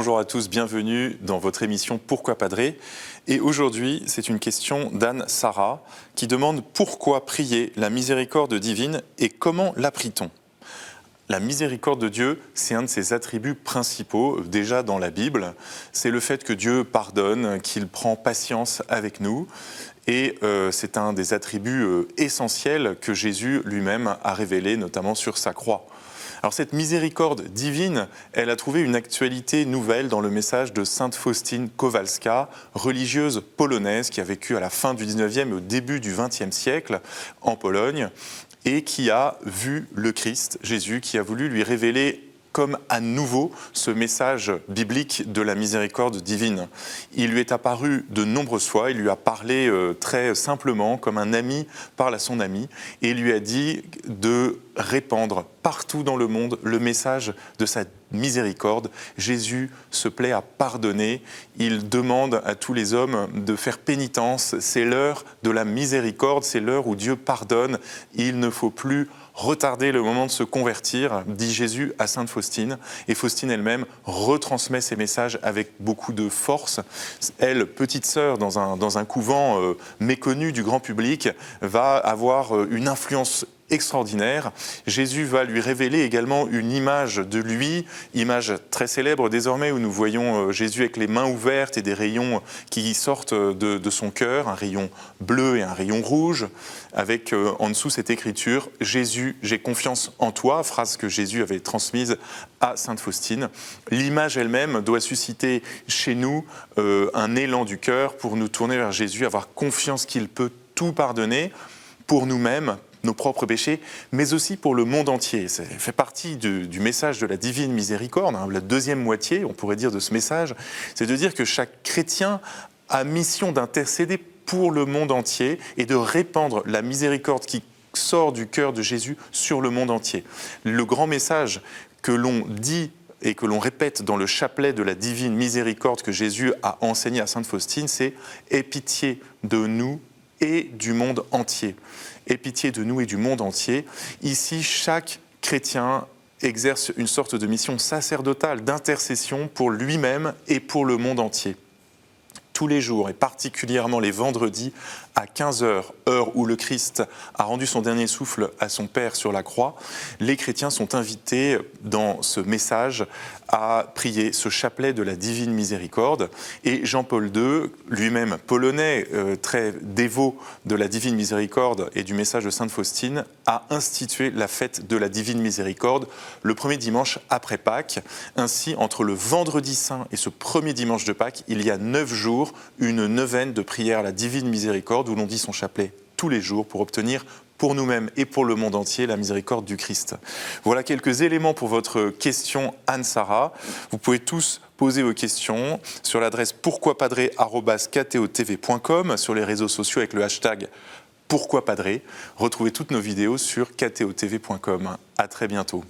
Bonjour à tous, bienvenue dans votre émission Pourquoi Padré. Et aujourd'hui, c'est une question d'Anne Sarah qui demande pourquoi prier la miséricorde divine et comment la prie-t-on ? La miséricorde de Dieu, c'est un de ses attributs principaux, déjà dans la Bible. C'est le fait que Dieu pardonne, qu'il prend patience avec nous. Et c'est un des attributs essentiels que Jésus lui-même a révélé, notamment sur sa croix. Alors cette miséricorde divine, elle a trouvé une actualité nouvelle dans le message de sainte Faustine Kowalska, religieuse polonaise qui a vécu à la fin du 19e et au début du 20e siècle en Pologne et qui a vu le Christ, Jésus, qui a voulu lui révéler comme à nouveau ce message biblique de la miséricorde divine. Il lui est apparu de nombreuses fois, il lui a parlé très simplement, comme un ami parle à son ami, et il lui a dit de répandre partout dans le monde le message de sa miséricorde. Jésus se plaît à pardonner, il demande à tous les hommes de faire pénitence, c'est l'heure de la miséricorde, c'est l'heure où Dieu pardonne, il ne faut plus retarder le moment de se convertir, dit Jésus à sainte Faustine. Et Faustine elle-même retransmet ces messages avec beaucoup de force. Elle, petite sœur dans un couvent méconnu du grand public, va avoir une influence extraordinaire. Jésus va lui révéler également une image de lui, image très célèbre désormais où nous voyons Jésus avec les mains ouvertes et des rayons qui sortent de son cœur, un rayon bleu et un rayon rouge, avec en dessous cette écriture « Jésus, j'ai confiance en toi », phrase que Jésus avait transmise à sainte Faustine. L'image elle-même doit susciter chez nous un élan du cœur pour nous tourner vers Jésus, avoir confiance qu'il peut tout pardonner pour nous-mêmes, nos propres péchés, mais aussi pour le monde entier. Ça fait partie du message de la divine miséricorde, la deuxième moitié, on pourrait dire, de ce message, c'est de dire que chaque chrétien a mission d'intercéder pour le monde entier et de répandre la miséricorde qui sort du cœur de Jésus sur le monde entier. Le grand message que l'on dit et que l'on répète dans le chapelet de la divine miséricorde que Jésus a enseigné à sainte Faustine, c'est « Aie pitié de nous et du monde entier ». Aie pitié de nous et du monde entier. Ici, chaque chrétien exerce une sorte de mission sacerdotale d'intercession pour lui-même et pour le monde entier. Tous les jours, et particulièrement les vendredis, à 15h, heure où le Christ a rendu son dernier souffle à son Père sur la croix, les chrétiens sont invités dans ce message à prier ce chapelet de la divine miséricorde. Et Jean-Paul II, lui-même polonais, très dévot de la divine miséricorde et du message de sainte Faustine, a institué la fête de la divine miséricorde le premier dimanche après Pâques. Ainsi, entre le vendredi saint et ce premier dimanche de Pâques, il y a 9 jours, une neuvaine de prière à la divine miséricorde où l'on dit son chapelet tous les jours pour obtenir pour nous-mêmes et pour le monde entier la miséricorde du Christ. Voilà quelques éléments pour votre question, Anne Sarah. Vous pouvez tous poser vos questions sur l'adresse pourquoipadré@ktotv.com, sur les réseaux sociaux avec le hashtag pourquoipadré. Retrouvez toutes nos vidéos sur ktotv.com. À très bientôt.